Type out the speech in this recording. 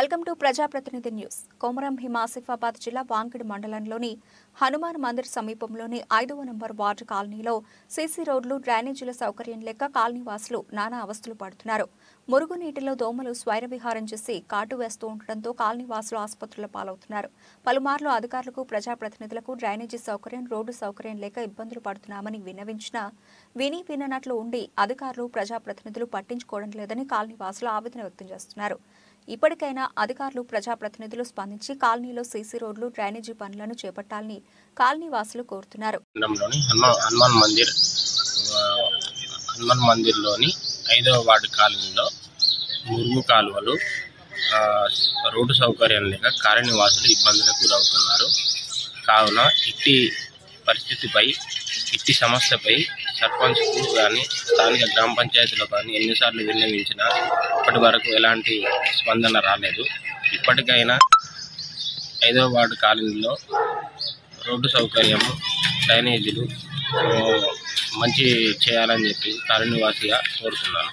Welcome to ప్రజాప్రతినిధి news. Komaram Bheem Asifabad జిల్లా వాంకిడి మండలంలోని హనుమాన్ మందిర్ సమీపంలోని 5వ నంబర్ వార్డు కాలనీలో సీసీ రోడ్లు, డ్రైనేజీల సౌకర్యం లేక కాలనీ వాసులు నానా అవస్థలు పడుతున్నారు. మురుగునీటిలో దోమలు స్వైర విహారం చేసి కాటు వేస్తూ ఉండటంతో కాలనీ వాసులు ఆసుపత్రుల పాలవుతున్నారు. పలుమార్లు అధికారులకు, ప్రజాప్రతినిధులకు డ్రైనేజీ సౌకర్యం, రోడ్డు సౌకర్యం లేక ఇబ్బందులు పడుతున్నామని విన్నవించినా విననట్లు ఉండి అధికారులు, ప్రజాప్రతినిధులు పట్టించుకోవడం లేదని కాలనీ వాసులు ఆవేదన వ్యక్తం చేస్తున్నారు. ఇప్పటికైనా అధికారులు, ప్రజాప్రతినిధులు స్పందించి కాలనీలో సీసీ రోడ్లు, డ్రైనేజీ పనులను చేపట్టాలని కాలనీ వాసులు కోరుతున్నారు. హనుమాన్ మందిర్లోని 5వ వార్డు కాలనీలో మురుగు కాలువలు, రోడ్డు సౌకర్యం లేక కాలనీ వాసులు ఇబ్బందులకు గురవుతున్నారు. కావున ఇట్టి సమస్యపై సర్పంచ్కు కానీ, స్థానిక గ్రామ పంచాయతీలో కానీ ఎన్నిసార్లు విన్నవించినా ఇప్పటి వరకు ఎలాంటి స్పందన రాలేదు. ఇప్పటికైనా 5వ వార్డు కాలనీలో రోడ్డు సౌకర్యము, డ్రైనేజీలు మంచి చేయాలని చెప్పి కాలనీ వాసిగా కోరుతున్నాను.